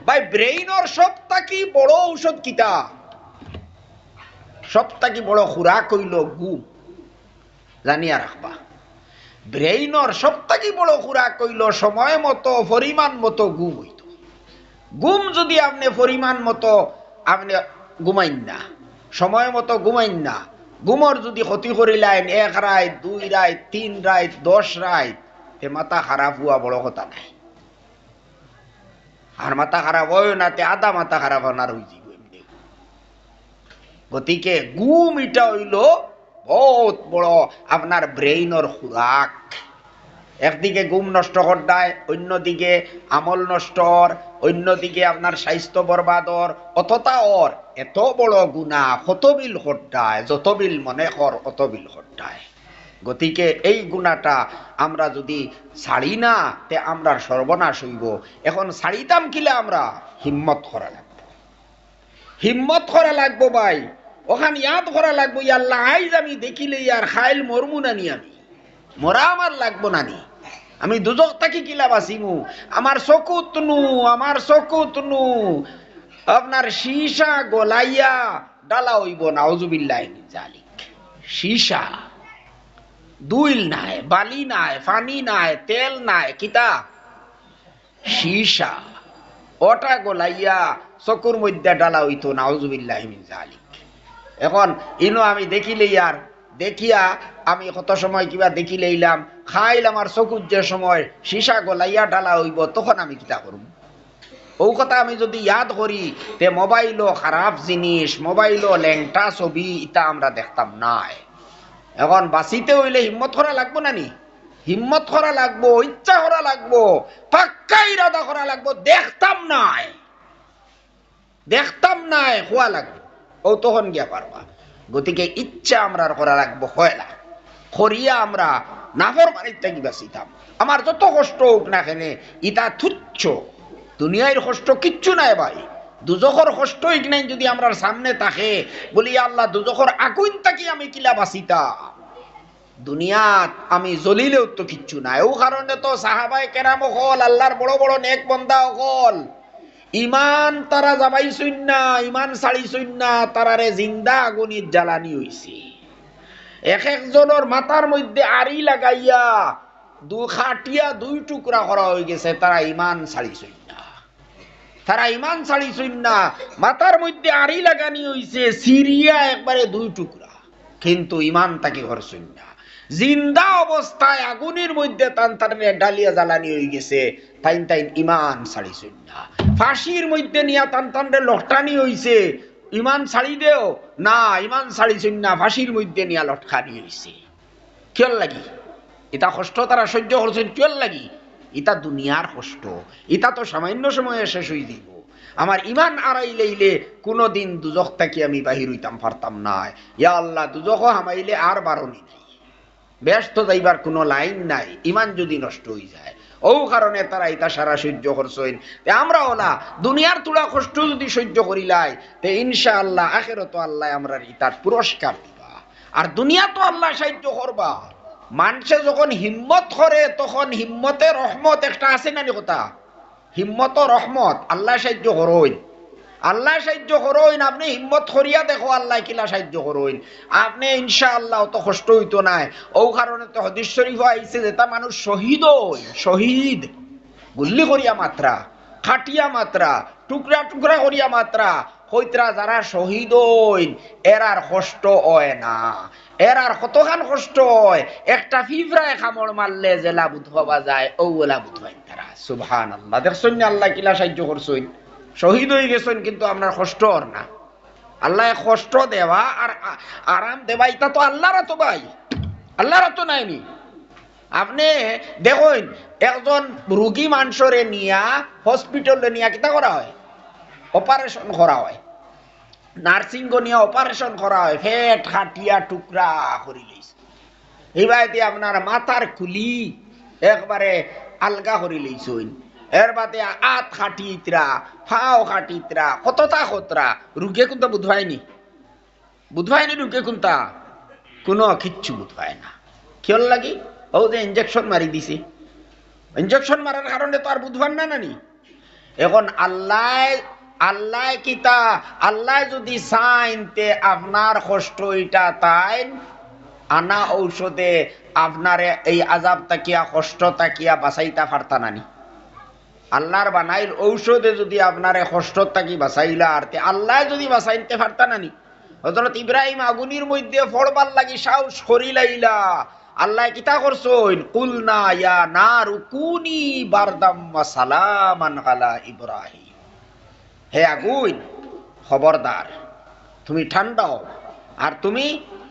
ভাই ব্রেইনর সবটাকি বড় ঔষধ কিতা, সবটাকি বড় খুরাক হইল ঘুম। জানিয়া রাখবা, ব্রেইনর সবটাকি বড় খুরাক হইল সময় মতো পরিমাণ মতো ঘুম হইত। ঘুম যদি আপনি পরিমাণ মতো আপনি ঘুমাইন না, সময় মতো ঘুমাইন না, ঘুমর যদি ক্ষতি করিলেন 1 রাত 2 রাত 3 রাত 10 রাত, এ মাথা খারাপ হওয়া বড় কথা নাই। আর মাথা খারাপ হয় না, তে আধা মাথা খারাপ হওয়ার হয়ে যাব। গতিকে ঘুম এটা হইল বহুত বড় আপনার ব্রেইনর খুরাক। একদিকে ঘুম নষ্ট করদায়, অন্যদিকে আমল নষ্টর, অন্যদিকে আপনার স্বাস্থ্য বরবাদর, অতটা ওর এত বড় গুনাহ কত বিল হটায়, যত বিল মনে কর অত বিল হটায়। গতিকে এই গুনাহটা আমরা যদি ছাড়ি না, তে আমরা সর্বনাশ হইব। এখন ছাড়িতাম কিলে আমরা হিম্মত করা লাগবে, হিম্মত করা লাগবো ভাই। ওখান ইয়াদ করা লাগবো, আল্লাহ আইজ আমি দেখিলে আর খাইল মরমু নানি, আমি মরা আমার লাগবো নানি, আমি দুজক থাকি কিলা বাঁচিমু। আমার চকুত নু, আমার চকুত নু আপনার সীসা গলাইয়া ডালা হইব, নাউজুবিল্লাহ মিন যালিক। সীসা দুইল নাই, বালি নাই, পানি নাই, তেল নাই, কিতা সীসা, ওটা গলাইয়া চকুর মধ্যে ডালা হইতো, নাউজুবিল্লাহ মিন যালিক। এখন ইনো আমি দেখিলেই আর দেখিয়া আমি কত সময় কিবা দেখি লইলাম, খাইল আমার চকুর যে সময় সীসা গলাইয়া ডালা হইব, তখন আমি কিতা করব? ও কথা আমি যদি ইয়াদ করি, তে মোবাইলও খারাপ জিনিস, মোবাইলও ল্যাংটা ছবি, ইটা আমরা দেখতাম নাই। এখন বাঁচিতে হইলে হিম্মত করা লাগবো না নি? হিম্মত করা লাগবো, ইচ্ছা করা লাগবো, পাক্কা ইরাদা করা লাগবো, দেখতাম নাই, দেখতাম নাই হওয়া লাগবে, ও তখন গিয়া পারবা। গতিকে ইচ্ছা আমরা করা লাগবো, হয় না করিয়া আমরা নাফরমানির থেকে বাঁচিতাম। আমার যত কষ্ট হোক না কেন, ইটা তুচ্ছ, দুনিয়ার কষ্ট কিচ্ছু নাই ভাই। দুজখর কষ্ট হোক নাই যদি আমরা সামনে থাকে, বলি আল্লাহ দুজখর আগুন থাকি আমি কিলা বাঁচিতাম, দুনিয়াত আমি জ্বলিলেও তো কিচ্ছু নাই। ও কারণে তো সাহাবায়ে কেরাম হল, আল্লাহর বড় বড় নেক বান্দা হল, ইমান তারা যাবাইছইন না, ইমান ছাড়িছইন না, তারারে জিন্দা আগুনির জ্বালানি হইছে। এক একজনের মাথার মধ্যে আড়ি লাগাইয়া খাটিয়া 2 টুকরা করা হয়ে গেছে, তারা ইমান ছাড়িছইন না, তারা ইমান ছাড়িছইন না, মাথার মধ্যে আড়ি লাগানি হইছে, সিরিয়া একবারে 2 টুকরা, কিন্তু ইমান তাকে করছইন না। জিন্দা অবস্থায় আগুনের মধ্যে তান্তারে ডালিয়া জ্বালানি হয়ে গেছে, তাইন তাইন ইমান ছাড়িছইন না। ফাঁসির মধ্যে নিয়া তান্তারে লটকানি হইছে, ইমান ছাড়ি দেও না, ইমান ছাড়িছইন না, ফাঁসির মধ্যে নিয়া লটকানি হইছে। কিয়র লাগি এটা কষ্ট তারা সহ্য করছেন? কিয়র লাগি? এটা দুনিয়ার কষ্ট, এটা তো সামান্য সময়ে শেষ হয়ে দিব। আমার ইমান আড়াই লইলে কোনোদিন দুজখ থাকি আমি বাহির হইতাম পারতাম না। ইয়া আল্লাহ, দুজখ হামাইলে আর বারণি নাই, ব্যস্ত যাইবার কোনো লাইন নাই, ইমান যদি নষ্ট হয়ে যায়। ও কারণে তারা এটা সারা সহ্য করছেন। আমরা ওলা দুনিয়ার তুলা কষ্ট যদি সহ্য করিলাই, তে ইনশাআল্লাহ আখিরাতে আল্লাহ আমরা ইতার পুরস্কার দিবা, আর দুনিয়া তো আল্লাহ সাহায্য করবা। মানুষে যখন হিম্মত করে, তখন হিম্মতে রহমত একটা আছে না কথা, হিম্মত রহমত, আল্লাহ সাহায্য করইন, আল্লাহ সাহায্য করইন। আপনি হিম্মত করিয়া দেখো আল্লাহ কিলা সাহায্য করইন, আপনি ইনশাআল্লাহ অত কষ্ট হইতো নাই। ও কারণে তো হাদিস শরীফে আইছে, যেটা মানুষ শহীদ হই, শহীদ গুল্লি করিয়া মাত্রা, খাটিয়া মাত্রা, টুকরা টুকরা করিয়া মাত্রা হইতরা, যারা শহীদ হইন এরার কষ্ট হয় না। এরার কতখান কষ্ট হয়, একটা ফিফরায় কামড় মারলে জেলা বুধ হওয়া যায়, ও ওলা বুধ হয় তারা। সুবহানাল্লাহ, দেখছেন না আল্লাহ কিলা সাহায্য করছেন, শহীদ হয়ে গেছেন, কিন্তু আপনার কষ্ট হর না। আল্লাহ কষ্ট দেওয়া আর আরাম দেওয়া, এটা তো আল্লাহর তো ভাই, আল্লাহর তো নাইনি। আপনি দেখুন, একজন রোগী মানুষরে নিয়া হসপিটালে নিয়া কিতা করা হয়, অপারেশন করা হয়, নার্সিং নিয়ে অপারেশন করা হয়, ফেট খাটিয়া টুকরা করি লইছে। এইবারে আপনার মাথার খুলি একবারে আলগা করি লইছইন, এর বাদে আত খাটিতরা, ফাও খাটিতরা, কতটা খতরা, রুগে কোনটা বুধ হয়নি, বুধ হয়নি রুগে কোনটা, কোনো কিচ্ছু বুধ হয় না। কিয়র লাগি? ও যে ইঞ্জেকশন মারি দিছে, ইঞ্জেকশন মারার কারণে তো আর বুধ হয় না নানি। এখন আল্লাহ আল্লাহ কিতা আল্লাহ যদি চাইনতে আপনার কষ্ট এটা তাই আনা ঔষধে আপনারে এই আজাব তাকিয়া কষ্ট তাকিয়া বাঁচাইতা পারতা নানি আল্লাহর বানাইল ঔষধে যদি আপনারে কষ্ট তাকি বাঁচাইলা আর আল্লাহ যদি বাঁচাইতে পারতা নানি হযরত ইব্রাহিম আগুনের মধ্যে ফড়বার লাগি সাহস করিলাইলা আল্লাহ কিতা করছইন কুলনা ইয়া নারু কুনি বারদাম ওয়া সালামান আলা ইব্রাহিম হে আগুন খবরদার তুমি ঠান্ডা হও আর তুমি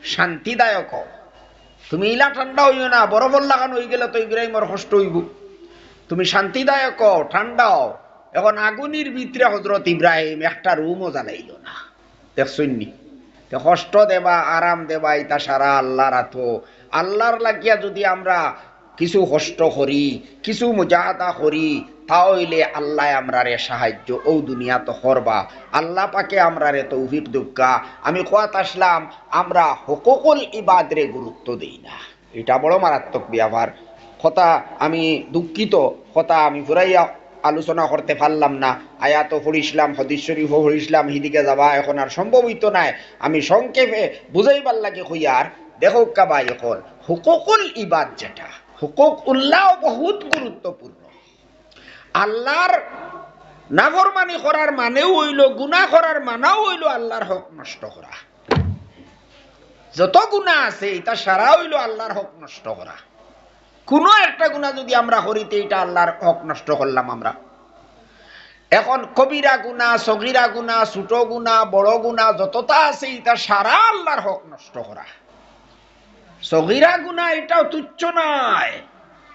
শান্তিদায়ক হও তুমি ইলা ঠান্ডা হইও না বরফ লাগানো হয়ে গেলে তো ইব্রাহিমের কষ্ট হইব তুমি শান্তিদায়ক হও ঠান্ডা হও এখন আগুনের ভিতরে হযরত ইব্রাহিম একটা রুমও জ্বালাইল না দেখছইনি কষ্ট দেবা আরাম দেবা এটা সারা আল্লাহর হাতে আল্লাহর লাগিয়া যদি আমরা কিছু কষ্ট করি কিছু মুজাহাদা করি তাহলে আল্লাহ আমরারে সাহায্য ও দুনিয়া তো করবা আল্লাহ পাকে আমরারে তৌফিক দুক্কা আমি কোয়াত আসলাম আমরা হুকুকুল ইবাদরে গুরুত্ব দেই না এটা বড় মারাত্মক ব্যাপার কথা আমি দুঃখিত কথা আমি পুরাইয়া আলোচনা করতে পারলাম না আয়াত পড়িছিলাম হাদিস শরীফ পড়িছিলাম হিদিকে যাওয়া এখন আর সম্ভব হইতো না আমি সংক্ষেপে বুঝাইবার লাগে কইয়ার দেখো কাবা এখন হুকুকুল ইবাদ যেটা হুকুক উল্লাহ বহুত গুরুত্বপূর্ণ আল্লাহর নাফরমানি করার মানেও হইল গুনাহ করার মানাও হইল আল্লাহর হক নষ্ট করা যত গুনাহ আছে এটা সারা হইল আল্লাহর হক নষ্ট করা কোনো একটা গুনাহ যদি আমরা করিতে এটা আল্লাহর হক নষ্ট করলাম আমরা এখন কবিরা গুনাহ সগীরা গুনাহ ছোট গুনাহ বড় গুনাহ যতটা আছে এটা সারা আল্লাহর হক নষ্ট করা সগীরা গুনাহ এটাও তুচ্ছ নয়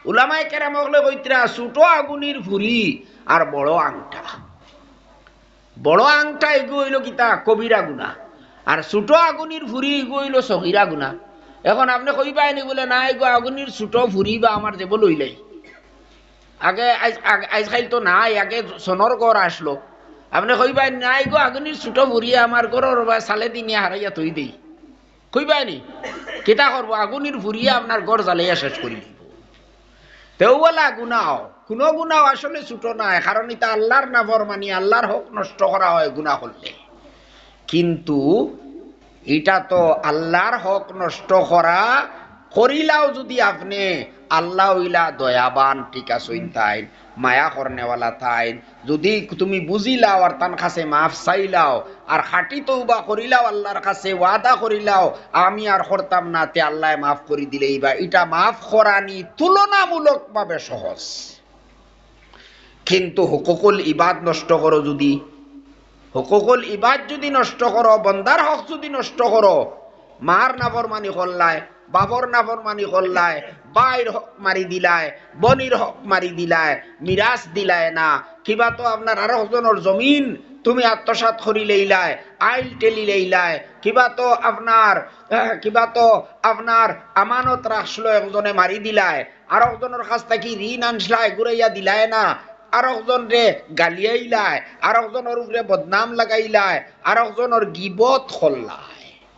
উলামায়ে কেরাম হলে কইতরা ছোট আগুনের ফুরি আর বড় আংটা এগু হইল কিতা কবিরা গুনাহ আর ছোট আগুনের ফুরি এগু হইল সগীরা গুনাহ এখন আপনি কইবাই নি বলে না এগো আগুনের ছোট ফুরি বা আমার দেব লইলাই আগে আজকাল তো নাই আগে সোনর গড় আসলো আপনি কইবাই না এগো আগুনের ছোট ফুরি আমার গড়র বা সালে দিনে হারাইয়া থই দেই কইবাই নি কিতা করবো আগুনের ফুরিয়ে আপনার গড় জ্বালাইয়া শেষ করি দিব তেওয়ালা গুনাহ কোনো গুনাহ আসলে ছোট নয় কারণ এটা আল্লাহর নাফরমানি আল্লাহর হক নষ্ট করা হয় গুনাহ করলে কিন্তু এটা তো আল্লাহর হক নষ্ট করা করিলাও যদি আপনি আল্লাহ হইলা দয়াবান ঠিক আছে তাই মায়া করনেওয়ালা তাই যদি তুমি বুঝিলাও আর তার কাছে মাফ চাইলাও আর খাটি তওবা করিলাও আল্লাহর কাছে ওয়াদা করিলাও আমি আর করতাম না তে আল্লাহ মাফ করে দিলেই বা এটা মাফ করানি তুলনামূলকভাবে সহজ কিন্তু হুকুকুল ইবাদ নষ্ট করো যদি হুকুকুল ইবাদ যদি নষ্ট করো বন্দার হক যদি নষ্ট করো মার নাফরমানি করলায় বাবর নাফরমানি করলায় বাইর হক মারি দিলায় বনির হক মারি দিলায় মিরাজ দিলায় না কিবা তো আপনার আরো জনের জমিন তুমি আত্মসাৎ করি লইলায় আইল টেলি লইলায় কিবা তো আপনার আমানত রাখলো একজনে মারি দিলায় আর একজনের কাছ থেকে ঋণ আনসলায় ঘুরাইয়া দিলায় না আর একজন রে গালিয়াইলায় আর একজনের উপরে বদনাম লাগাইলায় আর একজনের গিবত করলায়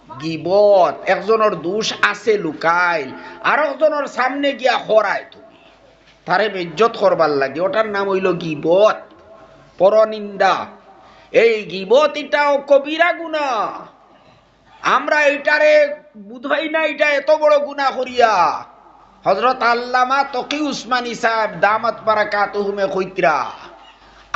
গিবত একজনের দোষ আছে লুকাইল আর একজনের সামনে গিয়া খরায় তুমি তারে বেজ্জত করবার লাগে ওটার নাম হইল গিবত পরনিন্দা এই গিবত এটাও কবিরা গুনাহ আমরা এটারে বুঝাই না এটা এত বড় গুনাহ করিয়া হযরত আল্লামা তকি উসমানী সাহেব দামাত বারাকাতুহুমে কইতরা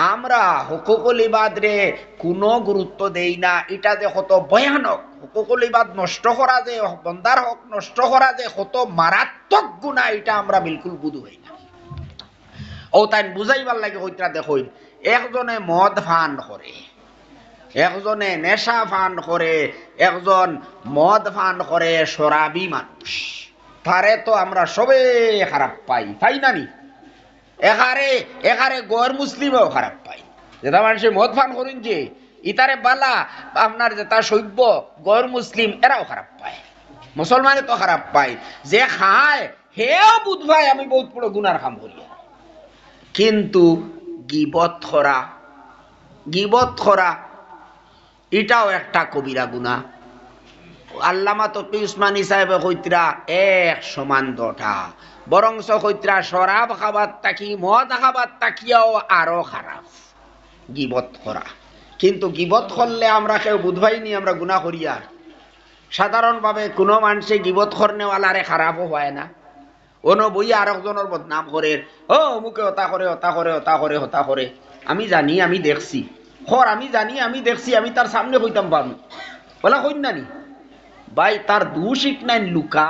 আমরা হুকুকুল ইবাদরে কোনো গুরুত্ব দেই না এটা যে কত ভয়ানক হুকুকুল ইবাদ নষ্ট করা যে বন্দার হক নষ্ট করা যে কত মারাত্মক গুনাহ এটা আমরা বিলকুল বুঝাই না ও তাই বুঝাইবার লাগে কইতরা দেখুন একজনে মদ পান করে একজনে নেশা পান করে একজন মদ পান করে শরাবী মানুষ তারে তো আমরা সবে খারাপ পাই না নি এখারে গর মুসলিমও খারাপ পাই যেটা মানুষ মদ পান করেন যে ইতারে বালা আপনার যেটা সভ্য গর মুসলিম এরাও খারাপ পায় মুসলমানে তো খারাপ পায় যে খায় হেও বুধ ভাই আমি বহুত বড় গুনার কাম করি কিন্তু গিবত করা এটাও একটা কবিরা গুনাহ আল্লামা তকি উসমানী সাহেব কইতরা এক সমান দটা বরংস কইতরা শরাব খাবার তাকি মদ খাবার তাকিয়াও আরো খারাপ গিবত করা। কিন্তু গিবত করলে আমরা কেউ বুধবাইনি আমরা গুনাহ করি। আর সাধারণভাবে কোনো মানুষে গিবত করনেওয়ালারে খারাপও হয় না, অন্য বই আর একজনের বদনাম করে, ও অমুকে হতা করে হতা করে হতা করে হতা করে, আমি জানি আমি দেখছি খর, আমি জানি আমি দেখছি, আমি তার সামনে কইতাম পারবো বলা কই না নি ভাই, তার দোষ ইট নাই লুকা